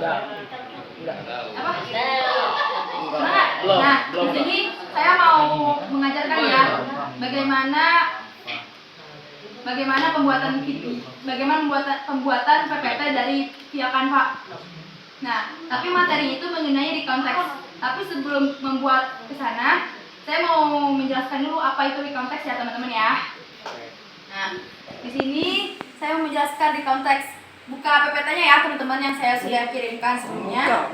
Apa? Nah, di sini saya mau mengajarkan ya bagaimana pembuatan PPT dari via Canva. Nah, tapi materi itu mengenai recontexts. Tapi sebelum membuat ke sana, saya mau menjelaskan dulu apa itu recontexts ya teman-teman ya. Nah, di sini saya mau menjelaskan recontexts. Buka PPT-nya ya teman-teman yang saya sudah kirimkan sebelumnya. Nah,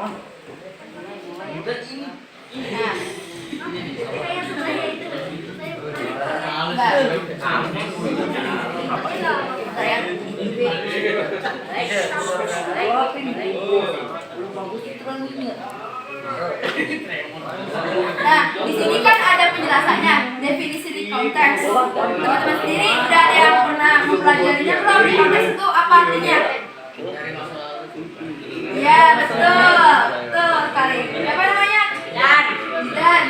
nah, di sini kan ada penjelasannya, definisi recontexts. Teman-teman sendiri udah ada yang pernah mempelajarinya belum? Recontexts itu apa artinya? Ya, betul sekali. Apa namanya? Dan.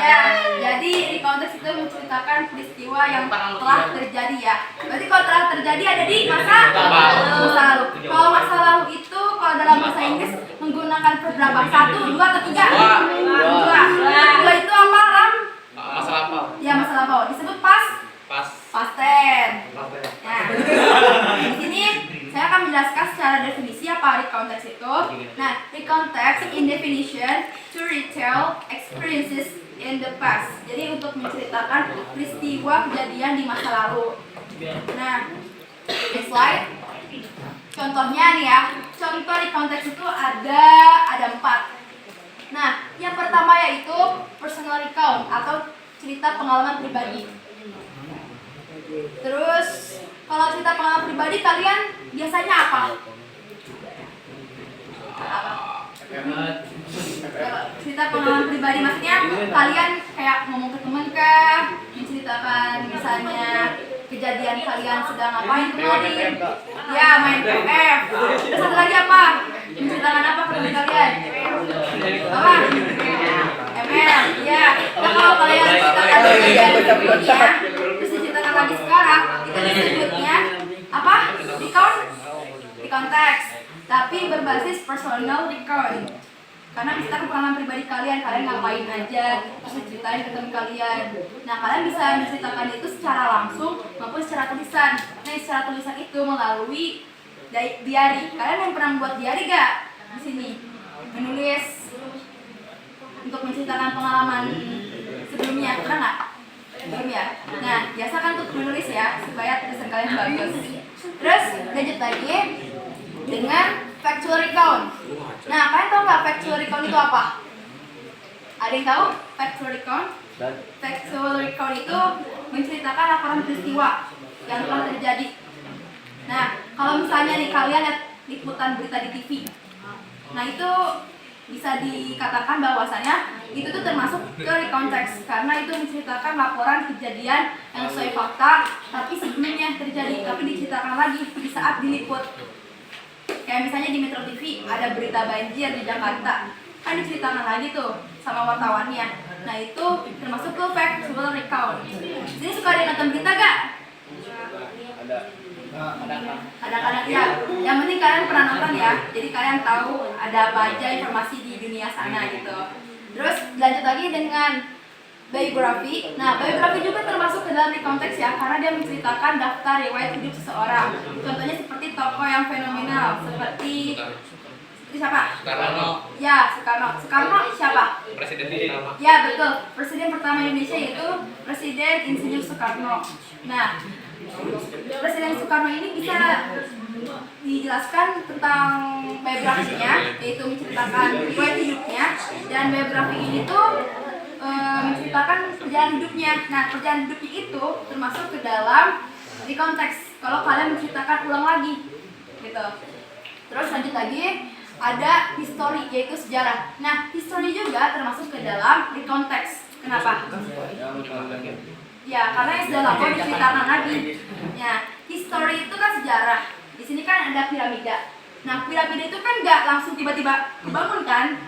Ya, jadi recontexts itu menceritakan peristiwa yang telah terjadi ya. Berarti kalau telah terjadi ada di masa lalu. Kalau masa lalu itu kalau dalam bahasa Inggris menggunakan verb berapa? 1, 2 atau 3? 2 itu apa, Ram? Masa lampau. Ya, masa lampau. Disebut past tense. Nah, di sini saya akan menjelaskan secara definisi apa recontexts itu. Nah, recontexts in definition to retell experiences in the past. Jadi untuk menceritakan peristiwa kejadian di masa lalu. Nah, next slide. Contohnya nih ya. Contoh recontexts itu ada 4. Nah, yang pertama yaitu personal recount atau cerita pengalaman pribadi. Terus kalau cerita pengalaman pribadi kalian biasanya apa? Cerita pengalaman pribadi maksudnya kalian kayak ngomong ke teman kah? Menceritakan misalnya kejadian kalian sedang ngapain kemarin? Ya, main PF. Terus satu lagi apa? Menceritakan apa ke teman kalian? Apa? ML. Ya. Nah, kalau kalian ceritakan kejadian sebelumnya, terus diceritakan lagi sekarang, itu disebutnya apa? Recontexts. Tapi berbasis personal recount. Karena misalkan pengalaman pribadi kalian ngapain aja, terus diceritain ke teman kalian. Nah, kalian bisa menceritakan itu secara langsung maupun secara tulisan. Nah, secara tulisan itu melalui diary. Kalian yang pernah membuat diary gak? Di sini menulis untuk menceritakan pengalaman sebelumnya, pernah nggak? Belum ya. Nah, biasakan untuk menulis ya supaya tulisan kalian bagus. Terus lanjut lagi dengan factual recount. Nah, kalian tahu nggak factual recount itu apa? Ada yang tahu factual recount? Factual recount itu menceritakan laporan peristiwa yang telah terjadi. Nah, kalau misalnya nih kalian lihat liputan berita di TV, nah itu bisa dikatakan bahwasanya itu tuh termasuk ke recontexts karena itu menceritakan laporan kejadian yang sesuai fakta tapi sebelumnya terjadi tapi diceritakan lagi di saat diliput. Kayak misalnya di Metro TV ada berita banjir di Jakarta, kan diceritakan lagi tuh sama wartawannya. Nah, itu termasuk ke factual recount. Jadi suka ada nonton berita gak? Kadang-kadang ya. Yang penting kalian pernah nonton ya. Jadi kalian tahu ada apa aja informasi di dunia sana gitu. Terus lanjut lagi dengan biografi. Nah, biografi juga termasuk ke dalam recontexts ya, karena dia menceritakan daftar riwayat hidup seseorang. Contohnya seperti tokoh yang fenomenal, seperti siapa? Soekarno. Ya, Soekarno. Soekarno siapa? Presiden pertama. Ya, betul. Presiden pertama Indonesia yaitu Presiden Insinyur Soekarno. Nah, Presiden Soekarno ini bisa dijelaskan tentang biografinya, yaitu menceritakan riwayat hidupnya, dan biografi ini tuh menceritakan perjalanan hidupnya. Nah, perjalanan hidupnya itu termasuk ke dalam recontexts kalau kalian menceritakan ulang lagi gitu. Terus lanjut lagi ada history, yaitu sejarah. Nah, history juga termasuk ke dalam recontexts. Kenapa? Ya, karena yang sudah lama diceritakan lagi. Ya, history itu kan sejarah. Di sini kan ada piramida. Nah, piramida itu kan nggak langsung tiba-tiba dibangun kan?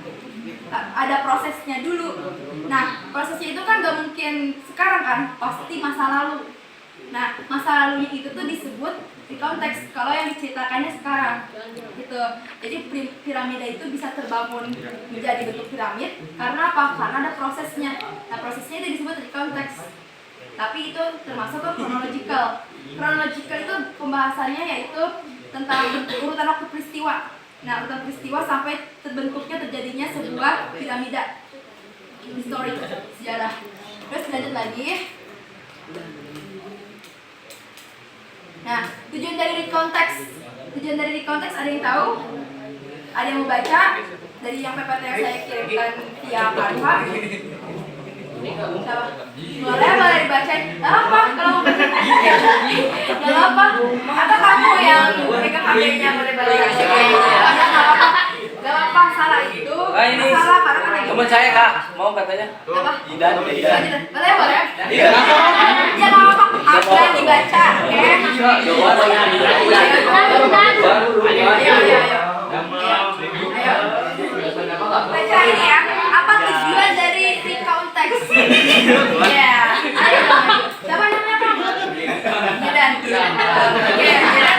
Ada prosesnya dulu. Nah, prosesnya itu kan nggak mungkin sekarang kan? Pasti masa lalu. Nah, masa lalunya itu tuh disebut recount text kalau yang diceritakannya sekarang gitu. Jadi piramida itu bisa terbangun menjadi bentuk piramid karena apa? Karena ada prosesnya. Nah, prosesnya itu disebut recount text. Tapi itu termasuk ke chronological. Chronological itu pembahasannya yaitu tentang urutan waktu peristiwa. Nah, urutan peristiwa sampai terjadinya sebuah piramida. Historik, sejarah. Terus lanjut lagi. Nah, tujuan dari recount text. Tujuan dari recount text ada yang tahu? Ada yang mau baca? Dari yang PPT yang saya kirimkan via Canva. Boleh dibacain. Gak apa kalau mau baca. Gak apa. Atau kamu yang pegang HP-nya boleh baca. Gak apa, salah itu. Salah karena kan lagi. Teman saya Kak, mau katanya. Apa? Idan. Boleh. Iya. Ya gak apa. Akan dibaca, oke? Ayo. Baca ini ya. Apa tujuan dari recount text? Ya, ayo dong. Siapa namanya kamu? Jidan. Oke, Jidan.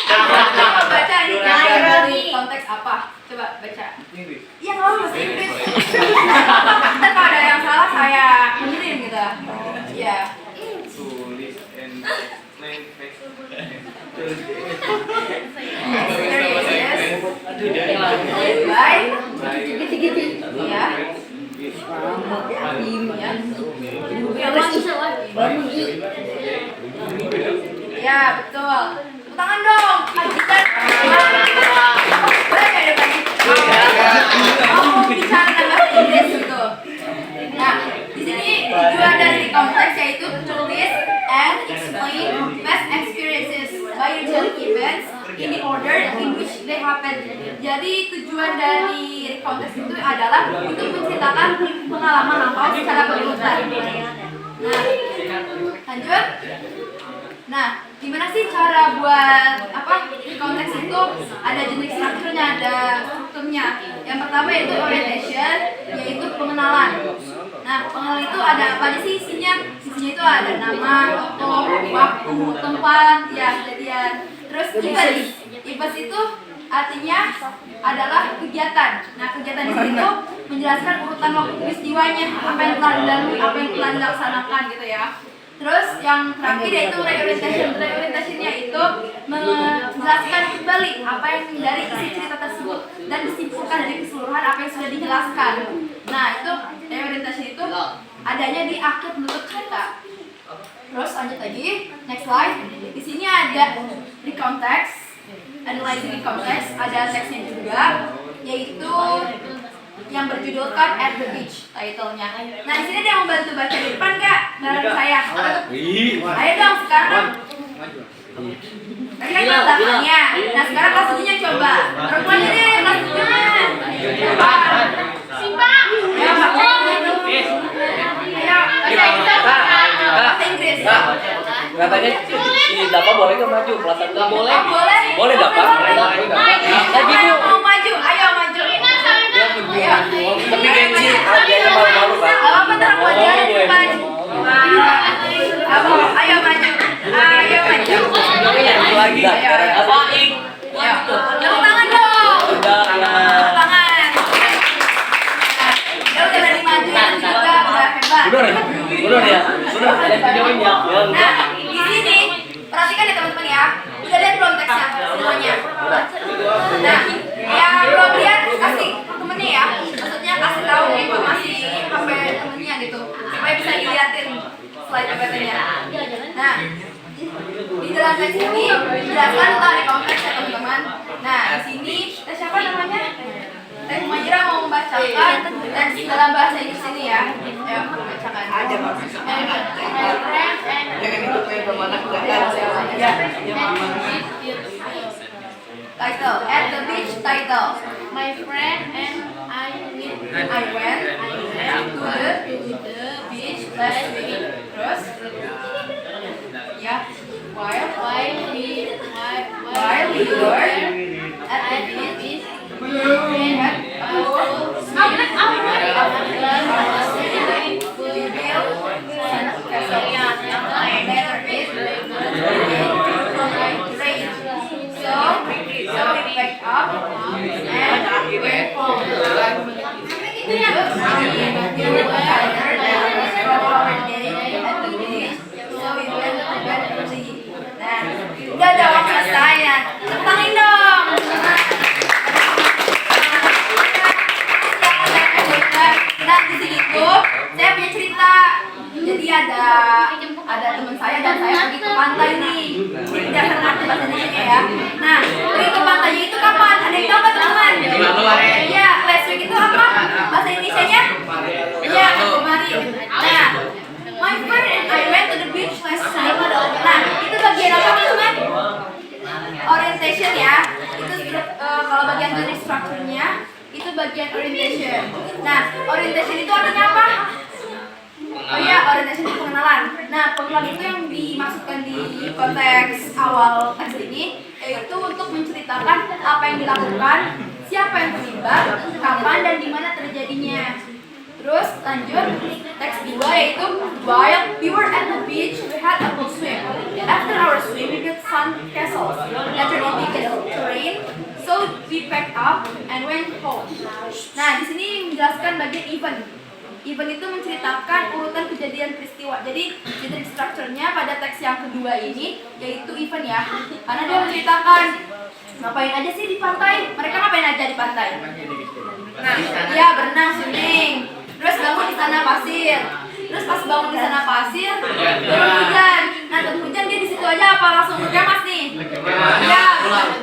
Coba baca ini tujuan dari konteks apa? Coba baca. Iya, nggak apa bahasa Inggris. Ntar kalau ada yang salah saya benerin gitu. Iya. Tulis and explain text. Baik. Iya. Ya, betul. Tepuk tangan dong. Lanjutkan. Boleh nggak depan? Mau bicara dengan bahasa Inggris gitu. Nah, di sini tujuan dari konteks yaitu tulis and explain past experiences by usual events in the order in which they happen. Jadi tujuan dari konteks itu adalah untuk menceritakan pengalaman lampau secara berurutan. Nah, lanjut. Nah, gimana sih cara buat konteks itu? Ada jenis strukturnya, ada strukturnya. Yang pertama yaitu orientation, yaitu pengenalan. Nah, pengenalan itu ada apa aja sih isinya? Isinya itu ada nama, tokoh, waktu, tempat, ya kejadian. Terus events itu artinya adalah kegiatan. Nah, kegiatan di situ menjelaskan urutan waktu peristiwanya, apa yang telah dilalui, apa yang telah dilaksanakan gitu ya. Terus yang terakhir yaitu reorientation. Reorientationnya itu menjelaskan kembali apa yang dari isi cerita tersebut dan disimpulkan dari keseluruhan apa yang sudah dijelaskan. Nah, itu reorientation itu adanya di akhir penutup cerita. Terus lanjut lagi, next slide. Di sini ada recount text, analyzing recount text, ada teksnya juga, yaitu yang berjudulkan At the Beach title-nya. Nah, di sini dia mau bantu baca di depan Kak, bareng saya. Ayo dong sekarang. Tadi kan kelas 8-nya. Nah, sekarang kelas 7-nya coba. Perempuan ini kelas 7-nya. Coba. Simpang. Ayo, baca. Ayo, bahasa Inggris. Katanya si Dapa boleh nggak maju kelas 1? Nggak boleh. Boleh. Boleh Dapa. Ayo mau maju. Ayo maju. Tapi gengsi ada yang malu-malu Pak. Gak apa-apa, ntar aku aja di depan. Ayo maju. Ayo maju. Lagi. Apa? Ayo. Tepuk tangan dong. Tepuk tangan. Dia udah berani maju ya juga, udah hebat. Bener ya. Ada videonya. Nah, di sini perhatikan ya teman-teman ya. Udah lihat belum teksnya semuanya? Nah, yang belum lihat kasih temennya ya. Maksudnya kasih tahu informasi HP temennya gitu supaya bisa dilihatin slide PPT-nya. Nah, di dalam teks ini dijelaskan tentang recount ya teman-teman. Nah, di sini siapa namanya? Teh Majira mau membacakan teks dalam bahasa Inggris ini ya. Ayo, bacakan. Ada title, At the Beach title. My friend and I went to the beach last week. Terus? Ya, while we were at the beach, we had a full swim. We built sandcastle. Later it Itu ya. You were tired from our day at the beach, so we went to bed early. Nah, udah jawab selesai ya. Tepuk tangan dong. Nah, di sini tuh saya punya cerita. Jadi ada teman saya dan saya pergi ke pantai nih. Ini berdasarkan arti bahasa Indonesia ya. Nah, pergi ke pantainya itu kapan? Ada yang tahu nggak teman-teman? Iya, last week itu apa? Bahasa Indonesianya? Iya, kemarin. Nah, my friend and I went to the beach last week. Nah, itu bagian apa teman-teman? Orientation ya. Itu kalau bagian dari strukturnya itu bagian orientation. Nah, orientation itu artinya apa? Oh iya, orientation itu pengenalan. Nah, pengenalan itu yang dimaksudkan di konteks awal teks ini yaitu untuk menceritakan apa yang dilakukan, siapa yang terlibat, kapan dan di mana terjadinya. Terus lanjut teks 2 yaitu while we were at the beach we had a full swim. After our swim we built sun castles. Later it became rain, so we packed up and went home. Nah, di sini menjelaskan bagian event. Event itu menceritakan urutan kejadian peristiwa. Jadi strukturnya pada teks yang kedua ini yaitu event ya. Karena dia menceritakan ngapain aja sih di pantai. Mereka ngapain aja di pantai? Ya, berenang, swimming. Terus bangun di sana pasir. Terus pas bangun di sana pasir, turun hujan. Nah, turun hujan dia di situ aja apa langsung berjamas nih? Ya,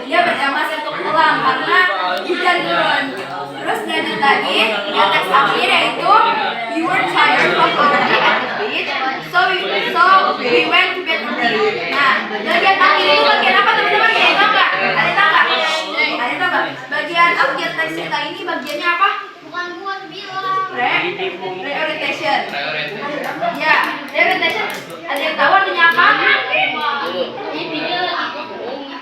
dia berjamas untuk pulang karena hujan turun. Terus lanjut lagi, yang teks akhir yaitu we were tired from our day at the beach, so we went to bed early. Nah, bagian akhir itu bagian apa teman-teman? Ada yang tahu nggak? Ada yang tahu nggak? Ada yang tahu nggak? Bagian akhir teks cerita ini bagiannya apa? Bukan gua bilang. Reorientation. Ya, reorientation. Ada yang tahu artinya apa?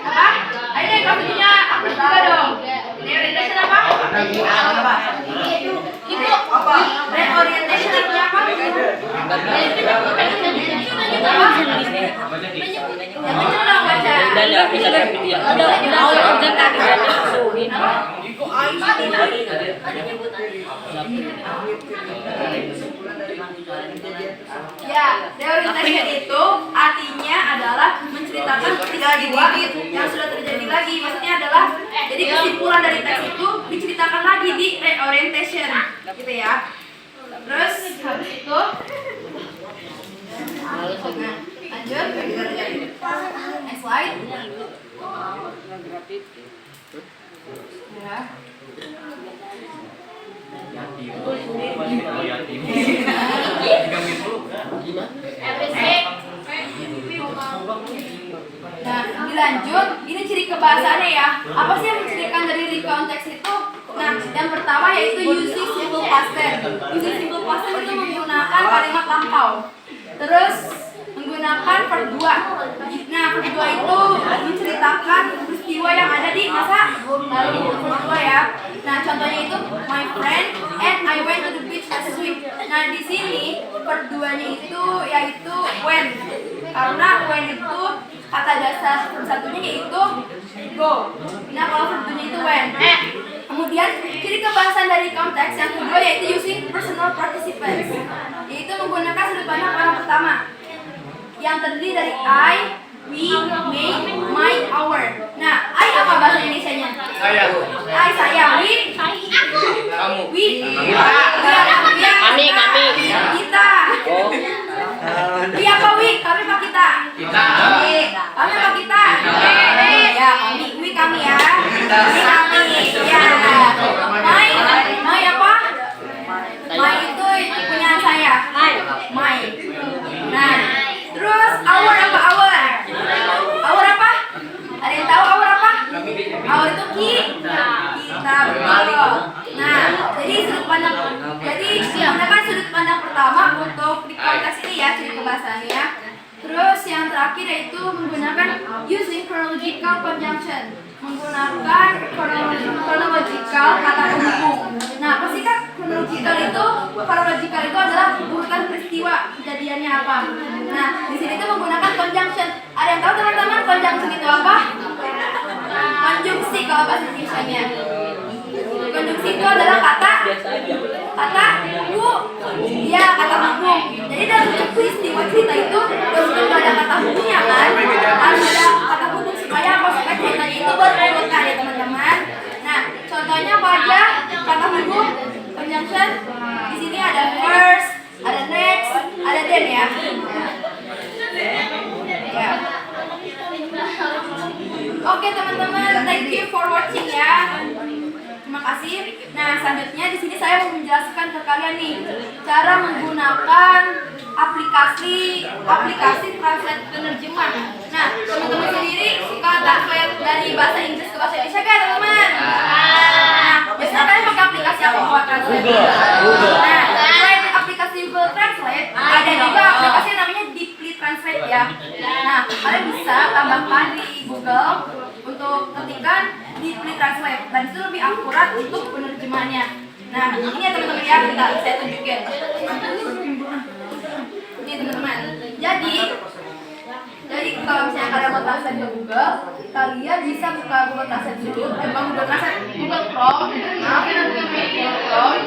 Apa? Ada yang tahu artinya apa juga dong? Reorientation apa? Itu apa? Reorientation artinya apa? Apa? Yang benar dong baca. Dan ya bisa dia. Ya, reorientation itu artinya adalah menceritakan peristiwa yang sudah terjadi lagi. Maksudnya adalah jadi kesimpulan dari teks itu diceritakan lagi di reorientation, gitu ya. Terus habis itu, lanjut. Next slide. Ya. Nah, dilanjut, ini ciri kebahasaannya ya. Apa sih yang mencirikan dari recount teks itu? Nah, yang pertama yaitu using simple past tense. Using simple past tense itu menggunakan kalimat lampau. Terus menggunakan verb 2. Nah, verb 2 itu menceritakan peristiwa yang ada di masa lalu. Verb 2 ya. Nah, contohnya itu my friend and I went to the beach last week. Nah, di sini verb 2-nya itu yaitu when. Karena when itu kata dasar verb satunya yaitu go. Nah, kalau verb 2-nya itu when. Kemudian ciri kebahasan dari konteks yang kedua yaitu using personal participants, yaitu menggunakan sudut pandang orang pertama yang terdiri dari I, we, me, my, our. Nah, I apa bahasa Indonesianya? Saya. I saya, we, Kamu. we, Kami. kita. We apa we? Kami apa kita? Kita. Kami apa kita? Ya, kami, we kami ya. We kami. Ya. My apa? My itu punya saya. My. Nah, terus our apa our? Our apa? Ada yang tahu our apa? Our itu kita betul. Nah, jadi gunakan sudut pandang pertama untuk di konteks ini ya, ciri kebahasannya. Terus yang terakhir yaitu menggunakan using chronological conjunction, menggunakan chronological kata penghubung. Nah, apa sih Kak? Chronological itu adalah urutan peristiwa kejadiannya apa. Nah, di sini itu menggunakan conjunction. Ada yang tahu teman-teman conjunction itu apa? Konjungsi kalau bahasa Indonesianya. Konjungsi itu adalah kata kata bu, iya kata hukum. Jadi dalam peristiwa cerita itu harus ada kata hukumnya kan, harus ada kata hukum supaya konsep ceritanya itu berurutkan ya teman-teman. Nah, contohnya apa aja kata hukum conjunction? Di sini ada first, ada next, ada then ya. Ya. Oke teman-teman, thank you for watching ya. Terima kasih. Nah, selanjutnya di sini saya mau menjelaskan ke kalian nih cara menggunakan aplikasi translate penerjemah. Nah, teman-teman sendiri suka translate dari bahasa Inggris ke bahasa Indonesia kan, teman-teman? Nah, biasanya kalian pakai aplikasi apa buat translate? Google. Nah, selain aplikasi Google Translate, ada juga aplikasi yang namanya Deeply Translate ya. Nah, kalian bisa tambahkan di Google untuk ketikkan Deeply Translate dan itu lebih akurat untuk penerjemahannya. Nah, ini ya teman-teman ya, saya tunjukin. Ini teman-teman. Jadi kalau misalnya kalian mau translate ke Google, kalian bisa buka Google Translate dulu, Google Translate, Google Chrome, Google Chrome.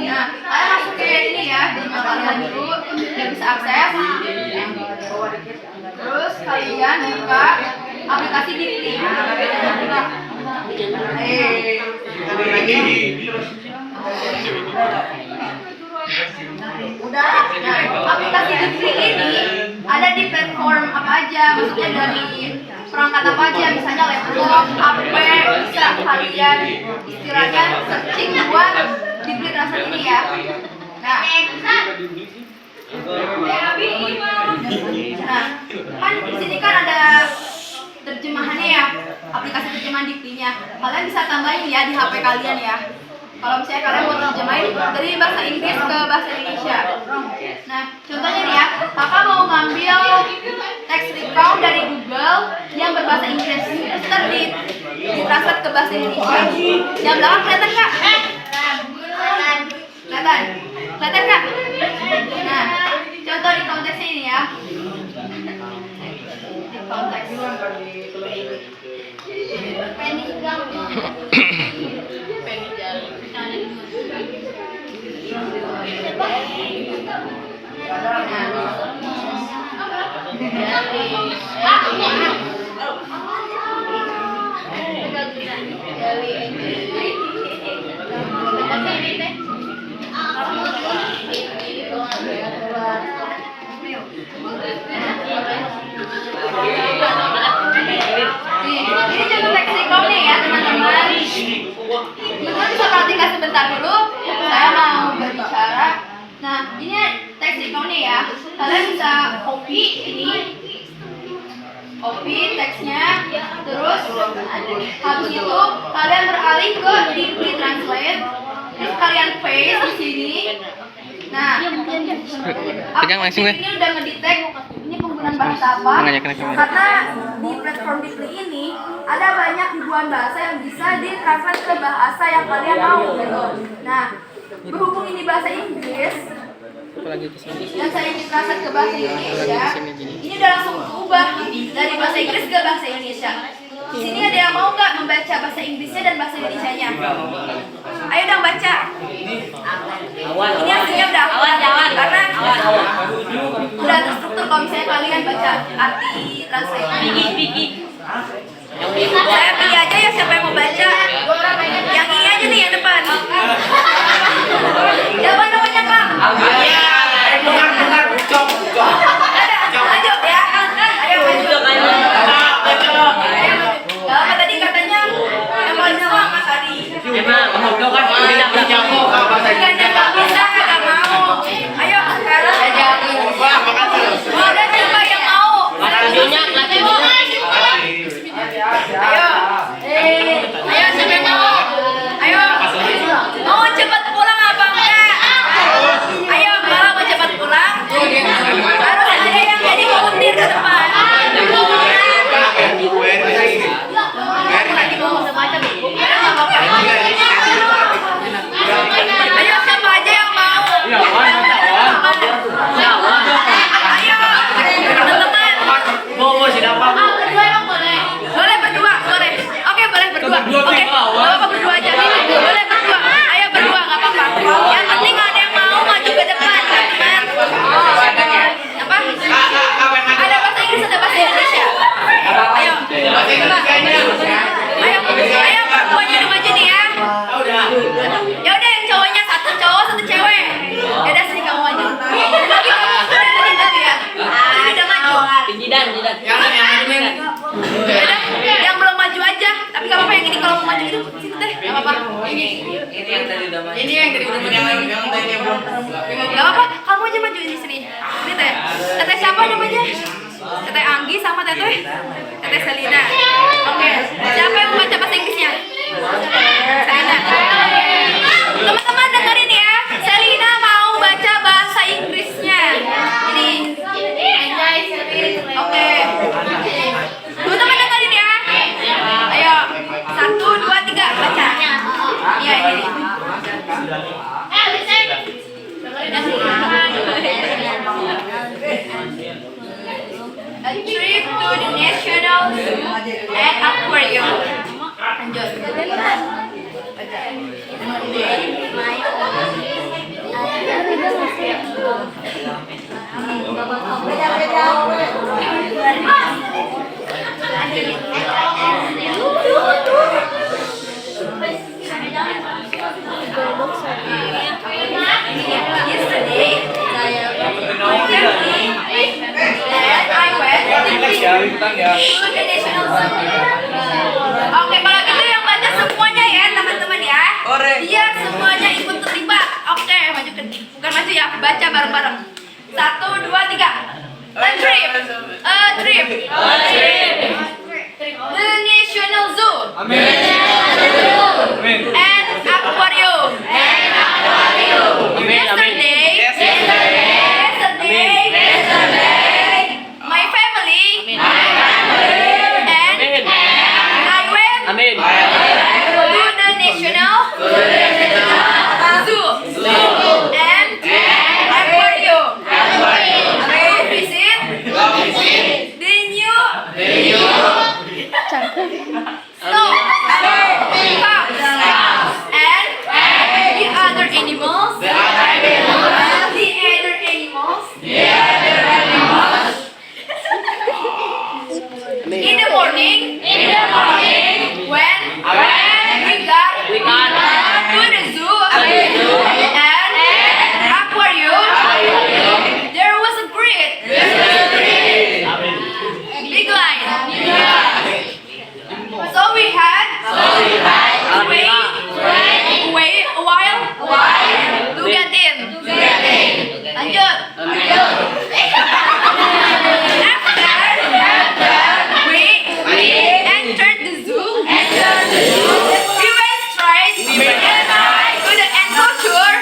Nah, kalian masuk ke ini ya, Gmail kalian dulu, yang bisa akses. Terus kalian buka aplikasi Deeply. Udah, nah, aplikasi Deeply ini ada di platform apa aja, maksudnya dari perangkat apa aja, misalnya laptop, HP, bisa kalian istilahnya searching buat Deeply Translate ini ya. Nah, kan di sini kan ada terjemahannya ya, aplikasi terjemahan Deeply-nya. Kalian bisa tambahin ya di HP kalian ya. Kalau misalnya kalian mau terjemahin dari bahasa Inggris ke bahasa Indonesia. Nah, contohnya nih ya, kakak mau ngambil text recount dari Google yang berbahasa Inggris, terus ditranslate ke bahasa Indonesia. Yang belakang kelihatan nggak? Kelihatan nggak? Nah, contoh di konteksnya ini ya. Di konteks. Ini contoh teks recount nih ya teman-teman. Teman-teman bisa perhatikan sebentar dulu. Saya mau berbicara. Nah, ini teks recount nih ya. Kalian bisa copy ini, copy teksnya, terus habis itu kalian beralih ke Deeply Translate, terus kalian paste di sini. Nah, aplikasi ini udah ngedetect ini penggunaan bahasa apa? Karena di platform Deeply ini ada banyak ribuan bahasa yang bisa ditranslate ke bahasa yang kalian mau gitu. Nah, berhubung ini bahasa Inggris, dan saya ditranslate ke bahasa Indonesia, ini udah langsung berubah dari bahasa Inggris ke bahasa Indonesia. Di sini ada yang mau nggak membaca bahasa Inggrisnya dan bahasa Indonesianya? Ayo dong baca. Ini artinya udah awan karena udah terstruktur kalau misalnya kalian baca arti translate. Saya pilih aja ya siapa yang mau baca. Yang ini aja nih yang depan. Siapa namanya Kak? Ada, lanjut ya. Ayo maju. Apa tadi katanya yang paling semangat tadi? Emang, kau kan tidak berjago. Bukannya nggak bisa, nggak mau. Ayo sekarang aja. Oh, ada siapa yang mau? Videonya Ayo, ayo siapa yang mau? Ayo, mau cepat pulang apa enggak? Ayo, kalau mau cepat pulang, harus ada yang jadi volunteer ke depan. Lagi mau baca buku, nggak apa-apa. Ayo siapa Ayo maju nih ya. Ya udah yang cowoknya satu cowok satu cewek. Ya udah sini kamu maju. Lagi kamu tadi ya. Ini udah maju. Jidan. Ya udah, yang belum maju aja. Tapi gak apa-apa yang ini kalau mau maju itu situ deh. Gak apa-apa. Ini yang tadi udah maju. Ini yang tadi udah maju. Gak apa-apa, kamu aja maju di sini. Ini teh. Teteh siapa namanya? Teteh Anggi sama teteh Selina. Oke. Siapa yang membaca bahasa Inggrisnya? Selina. Teman-teman dengerin ya. Selina mau baca bahasa Inggrisnya. Ini. Oke. Teman-teman dengerin ya. Ayo. 1, 2, 3 baca. Iya ini. A trip to the National Zoo and Aquarium. Lanjut. Yesterday, my family and I went to the National Zoo. Oke, kalau gitu yang baca semuanya ya teman-teman ya. Biar semuanya ikut terlibat. Oke, maju ke bukan maju ya, baca bareng-bareng. 1, 2, 3. A trip. The National Zoo. And aquarium. Yesterday, my family and I went to the National Zoo and aquarium. To visit the new stop and the other animals. In the morning, when we got to the zoo and aquarium, there was a great big line. So we had to wait a while to get in. Lanjut. After we entered the zoo, we went straight to the enclosure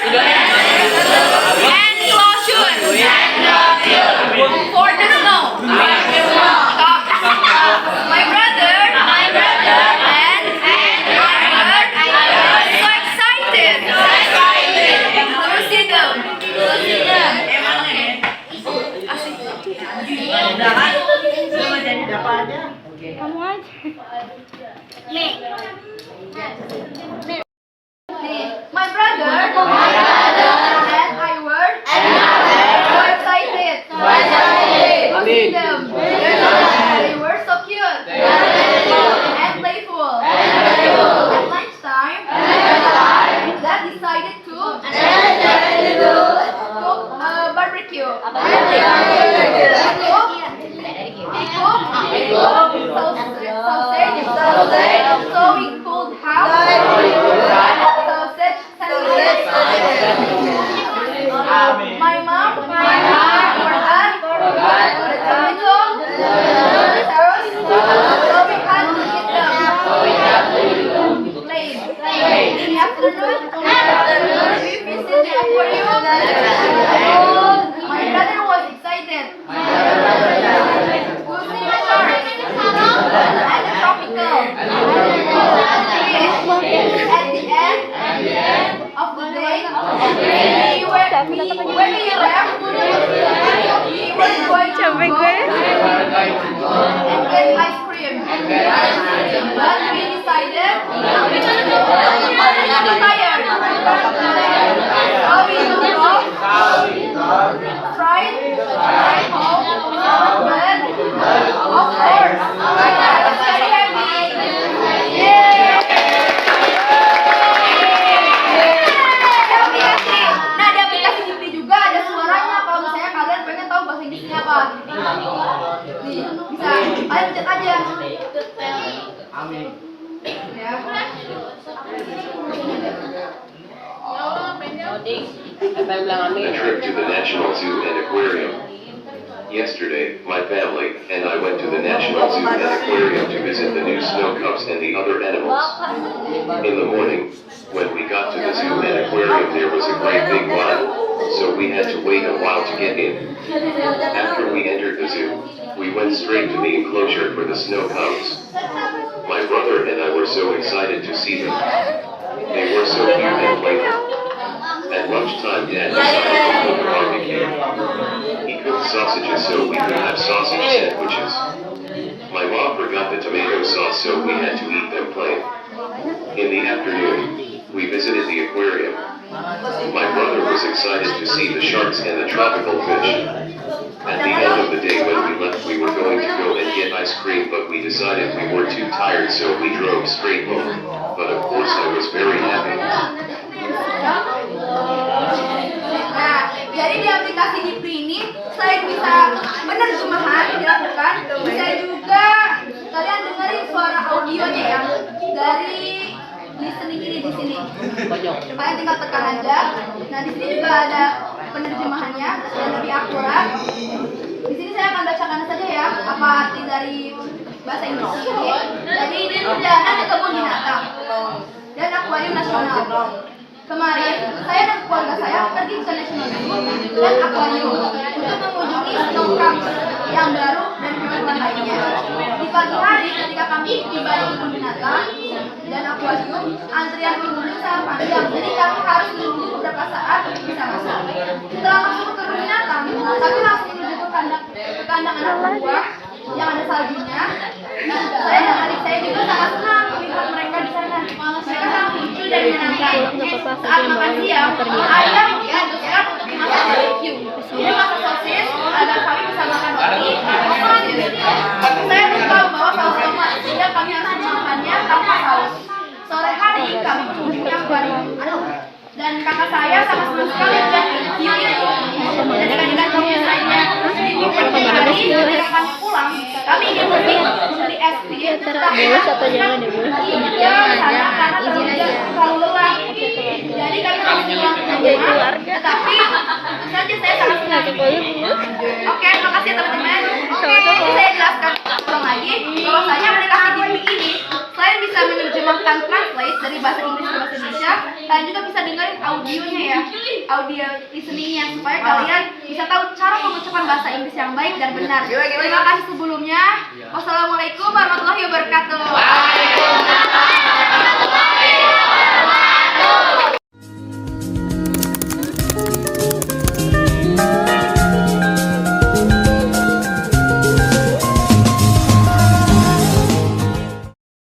for the snow. My brother and I were so excited to see them. Kamu aja. My brother and I were so excited to see them. They were so cute and playful. At lunchtime, Dad decided to cook a barbecue. He cooked sausage, so we could have sausage sandwiches. My mom forgot the tomato, carrots, so we had to eat them plain. In the afternoon, we visited the aquarium. My brother was excited to see the sharks and the tropical fish. At the end of the day, when we left, we were going to go and get ice cream. But we decided we were tired. So we took off, tried home, but of course, I was very happy Ya. A trip to the National Zoo and Aquarium. Yesterday, my family and I went to the National Zoo and Aquarium to visit the new snow cubs and the other animals. In the morning, when we got to the zoo and aquarium, there was a great big line, so we had to wait a while to get in. After we entered the zoo, we went straight to the enclosure for the snow cubs. My brother and I were so excited to see them. They were so cute and playful. At lunchtime, Dad decided to cook barbecue. He cooked sausages so we could have sausage sandwiches. My mom forgot the tomato sauce, so we had to eat them plain. In the afternoon, we visited the aquarium. My brother was excited to see the sharks and the tropical fish. At the end of the day when we left, we were going to go and get ice cream, but we decided we were too tired, so we drove straight home. But of course I was very happy. Nah, jadi di aplikasi Dipri ini selain bisa penerjemahan dilakukan, bisa juga kalian dengerin suara audionya ya dari listening ini di sini. Kalian tinggal tekan aja. Nah, di sini juga ada penerjemahannya dan lebih akurat. Di sini saya akan bacakan saja ya apa arti dari bahasa Inggris ini. Jadi ini perjalanan ke kebun binatang dan akuarium nasional. Kemarin, saya dan keluarga saya pergi ke National Zoo dan Aquarium untuk mengunjungi snow cubs yang baru dan hewan-hewan lainnya. Di pagi hari ketika kami tiba di kebun binatang dan Aquarium, antrian pengunjung sangat panjang, jadi kami harus menunggu beberapa saat untuk bisa masuk. Setelah masuk ke kebun binatang, kami langsung menuju ke kandang anak buah yang ada saljunya. Saya dan adik saya juga sangat senang melihat mereka di sana. Mereka sangat lucu dan menyenangkan. Saat makan siang, ayah memutuskan untuk masak barbecue. Dia masak sosis agar kami bisa makan roti. Saya lupa membawa saus tomat sehingga kami harus memakannya tanpa saus. Sore hari kami mengunjungi akuarium dan kakak saya sangat senang sekali dengan hiu itu dan ikan-ikan hiu lainnya. Di pagi hari ketika kami pulang, kami ingin membeli es krim atau jangan dulu? karena terlalu lelah. Jadi kami harus pulang ke rumah. Tetapi tentu saja saya sangat senang. Oke, makasih ya teman-teman. Jadi saya jelaskan ulang lagi bahwasanya aplikasi Dipri ini selain bisa menerjemahkan translate dari bahasa Inggris ke bahasa Indonesia, kalian juga bisa dengerin audionya ya, audio listeningnya supaya kalian bisa tahu cara mengucapkan bahasa Inggris yang baik dan benar. Terima kasih sebelumnya. Wassalamualaikum warahmatullahi wabarakatuh.